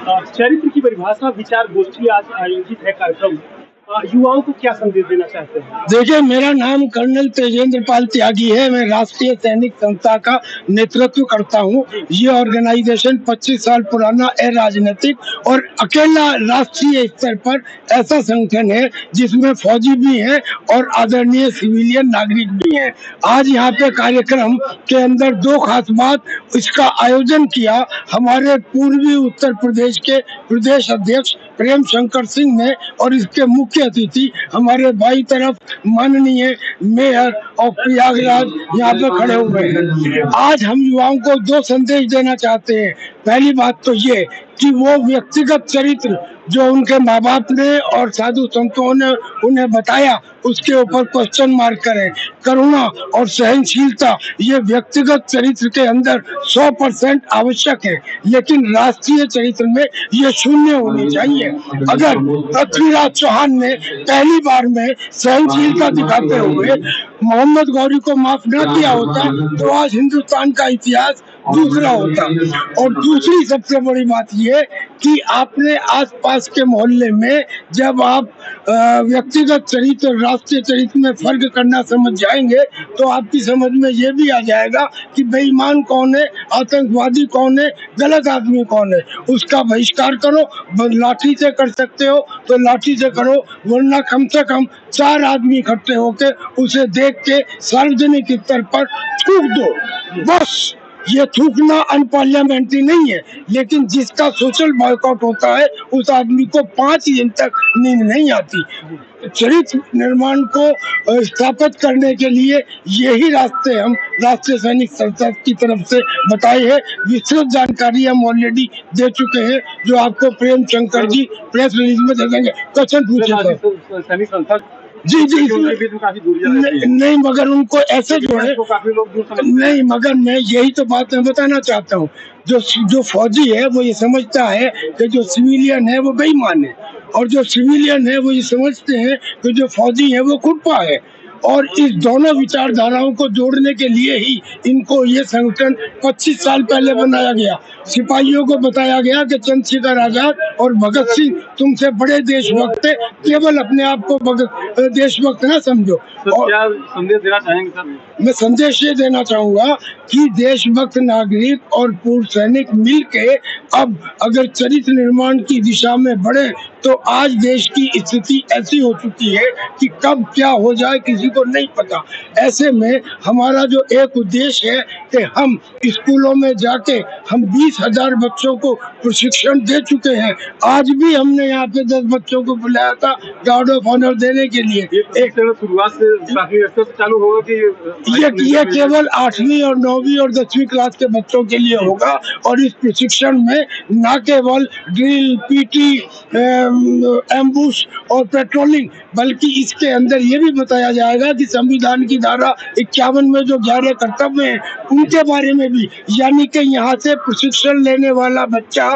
चरित्र की परिभाषा विचार गोष्ठी आज आयोजित है कार्यक्रम। युवाओं को क्या संदेश देना चाहते हैं? देखिए, मेरा नाम कर्नल तेजेंद्र पाल त्यागी है। मैं राष्ट्रीय सैनिक संस्था का नेतृत्व करता हूँ। ये ऑर्गेनाइजेशन 25 साल पुराना अराजनीतिक और अकेला राष्ट्रीय स्तर पर ऐसा संगठन है जिसमें फौजी भी हैं और आदरणीय सिविलियन नागरिक भी हैं। आज यहाँ पे कार्यक्रम के अंदर दो खास बात इसका आयोजन किया हमारे पूर्वी उत्तर प्रदेश के प्रदेश अध्यक्ष प्रेम शंकर सिंह ने, और इसके मुख्य अतिथि हमारे बाई तरफ माननीय मेयर और प्रयागराज यहाँ पे खड़े हुए हैं। आज हम युवाओं को दो संदेश देना चाहते हैं। पहली बात तो ये कि वो व्यक्तिगत चरित्र जो उनके माँ बाप ने और साधु संतों ने उन्हें बताया उसके ऊपर क्वेश्चन मार्क करें। करुणा और सहनशीलता ये व्यक्तिगत चरित्र के अंदर 100% आवश्यक है, लेकिन राष्ट्रीय चरित्र में ये शून्य होनी चाहिए। अगर पृथ्वीराज चौहान ने पहली बार में सहनशीलता दिखाते हुए मोहम्मद गौरी को माफ न किया होता तो आज हिंदुस्तान का इतिहास दूसरा होता। और दूसरी सबसे बड़ी बात ये कि आपने आसपास के मोहल्ले में जब आप व्यक्तिगत चरित्र और राष्ट्रीय चरित्र में फर्क करना समझ जाएंगे तो आपकी समझ में ये भी आ जाएगा कि बेईमान कौन है, आतंकवादी कौन है, गलत आदमी कौन है। उसका बहिष्कार करो। लाठी से कर सकते हो तो लाठी से करो, वरना कम से कम 4 आदमी इकट्ठे होकर उसे देख के सार्वजनिक स्तर पर थूक दो। बस ये थूकना अनपार्लियामेंट्री नहीं है, लेकिन जिसका सोशल बॉयकॉट होता है उस आदमी को 5 दिन तक नींद नहीं आती। चरित्र निर्माण को स्थापित करने के लिए यही रास्ते हम राष्ट्रीय सैनिक संस्था की तरफ से बताए हैं। विस्तृत जानकारी हम ऑलरेडी दे चुके हैं जो आपको प्रेम शंकर जी प्रेस रिलीज में दे देंगे। क्वेश्चन पूछिए। जी जी नहीं, मगर उनको ऐसे जोड़े नहीं, मगर मैं यही तो बात मैं बताना चाहता हूँ। जो फौजी है वो ये समझता है कि जो सिविलियन है वो बेईमान है, और जो सिविलियन है वो ये समझते हैं कि जो फौजी है वो कुटपा है। और इस दोनों विचारधाराओं को जोड़ने के लिए ही इनको ये संगठन 25 साल पहले बनाया गया। सिपाहियों को बताया गया कि चंद्रशेखर आजाद और भगत सिंह तुमसे बड़े देशभक्त थे, केवल अपने आप को देशभक्त ना समझो। और क्या संदेश देना चाहेंगे सर? मैं संदेश ये देना चाहूंगा कि देशभक्त नागरिक और पूर्व सैनिक मिलके अब अगर चरित्र निर्माण की दिशा में बढ़े तो आज देश की स्थिति ऐसी हो चुकी है कि कब क्या हो जाए किसी को नहीं पता। ऐसे में हमारा जो एक उद्देश्य है कि हम स्कूलों में जाके हम 20,000 बच्चों को प्रशिक्षण दे चुके हैं। आज भी हमने यहाँ पे 10 बच्चों को बुलाया था गार्ड ऑफ ऑनर देने के लिए। एक शुरुआत से काफी अर्से से चालू होगा कि ये केवल 8वीं और 9वीं और 10वीं क्लास के बच्चों के लिए होगा। और इस प्रशिक्षण में न केवल ड्रिल, पीटी, एम्बुश और पेट्रोलिंग, बल्कि इसके अंदर ये भी बताया जाएगा कि संविधान की धारा 51 में जो 11 कर्तव्य हैं उनके बारे में भी। यानी कि यहाँ से प्रशिक्षण लेने वाला बच्चा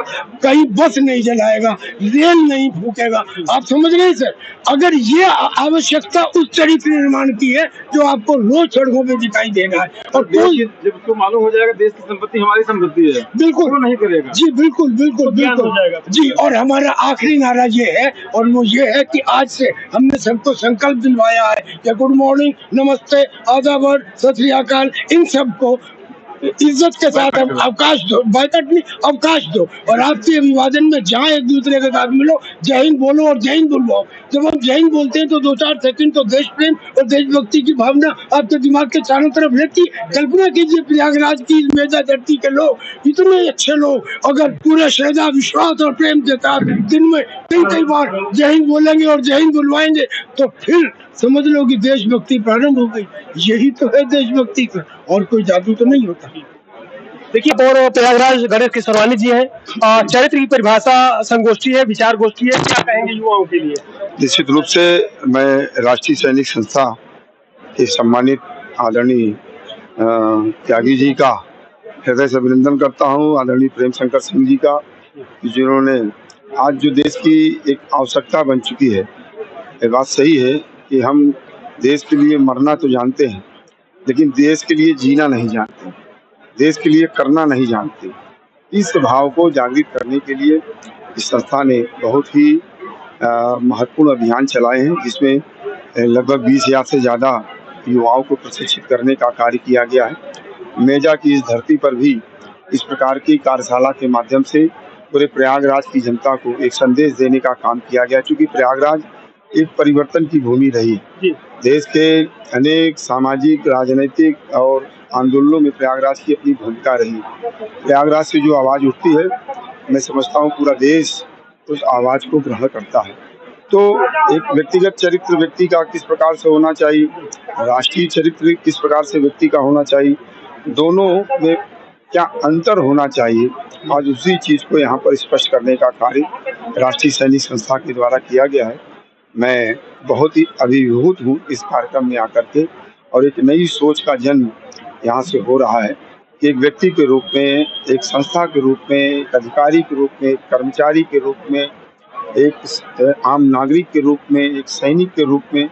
कहीं बस नहीं जलाएगा, रेल नहीं फूकेगा। आप समझ रहे हैं सर? अगर ये आवश्यकता उस चरित्र निर्माण की है जो आपको रोज सड़कों पे दिखाई देगा, और जब उसको मालूम हो जाएगा देश की संपत्ति हमारी संपत्ति है, बिल्कुल वो नहीं करेगा। जी बिल्कुल बिल्कुल बिल्कुल जी। और हमारा आखिरी नारा ये है, और वो ये है कि आज से हमने सबको संकल्प दिलवाया है कि गुड मॉर्निंग, नमस्ते, आदाब, सत श्री अकाल, इन सबको इज्जत के साथ हम अवकाश दो, बैठक नहीं अवकाश दो। और आपसी अभिवादन में जहाँ एक दूसरे के साथ मिलो, जय हिंद बोलो और जय हिंद बोलो। जब हम जय हिंद बोलते हैं तो 2-4 सेकंड तो देश प्रेम और देशभक्ति की भावना आपके दिमाग के चारों तरफ रहती। कल्पना कीजिए प्रयागराज की मेजा धरती के लोग, इतने अच्छे लोग, अगर पूरे श्रद्धा, विश्वास और प्रेम के साथ दिन में कई बार जय हिंद बोलेंगे और जय हिंद बुलवाएंगे तो फिर समझ लो कि देशभक्ति प्रारंभ हो गई। यही तो है देशभक्ति का, और कोई जादू तो नहीं होता। देखिए, और प्रयागराज गणेश किशोरवानी जी हैं। चरित्र की परिभाषा संगोष्ठी है, विचार गोष्ठी है, क्या कहेंगे युवाओं के लिए? निश्चित रूप से मैं राष्ट्रीय सैनिक संस्था के सम्मानित आदरणीय त्यागी जी का हृदय से अभिनंदन करता हूँ, आदरणीय प्रेम शंकर सिंह जी का, जिन्होंने आज जो देश की एक आवश्यकता बन चुकी है। ये बात सही है कि हम देश के लिए मरना तो जानते हैं, लेकिन देश के लिए जीना नहीं जानते, देश के लिए करना नहीं जानते। इस भाव को जागृत करने के लिए इस संस्था ने बहुत ही महत्वपूर्ण अभियान चलाए हैं, जिसमें लगभग 20,000 से ज़्यादा युवाओं को प्रशिक्षित करने का कार्य किया गया है। मेजा की इस धरती पर भी इस प्रकार की कार्यशाला के माध्यम से पूरे प्रयागराज की जनता को एक संदेश देने का काम किया गया, क्योंकि प्रयागराज एक परिवर्तन की भूमि रही है। देश के अनेक सामाजिक, राजनीतिक और आंदोलनों में प्रयागराज की अपनी भूमिका रही। प्रयागराज से जो आवाज़ उठती है, मैं समझता हूँ पूरा देश उस आवाज़ को ग्रहण करता है। तो एक व्यक्तिगत चरित्र व्यक्ति का किस प्रकार से होना चाहिए, राष्ट्रीय चरित्र किस प्रकार से व्यक्ति का होना चाहिए, दोनों में क्या अंतर होना चाहिए, आज उसी चीज़ को यहाँ पर स्पष्ट करने का कार्य राष्ट्रीय सैनिक संस्था के द्वारा किया गया है। मैं बहुत ही अभिभूत हूँ इस कार्यक्रम में आकर के, और एक नई सोच का जन्म यहाँ से हो रहा है कि एक व्यक्ति के रूप में, एक संस्था के रूप में, एक अधिकारी के रूप में, एक कर्मचारी के रूप में, एक आम नागरिक के रूप में, एक सैनिक के रूप में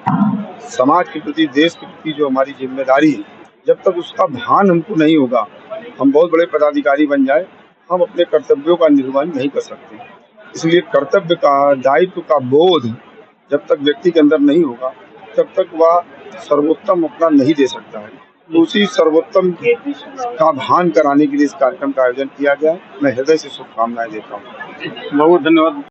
समाज के प्रति, देश के प्रति जो हमारी जिम्मेदारी है, जब तक उसका भान हमको नहीं होगा, हम बहुत बड़े पदाधिकारी बन जाए, हम अपने कर्तव्यों का निर्वहन नहीं कर सकते। इसलिए कर्तव्य का, दायित्व का बोध जब तक व्यक्ति के अंदर नहीं होगा, तब तक वह सर्वोत्तम अपना नहीं दे सकता है। तो उसी सर्वोत्तम का भान कराने के लिए इस कार्यक्रम का आयोजन किया गया है। मैं हृदय से शुभकामनाएं देता हूँ। बहुत धन्यवाद।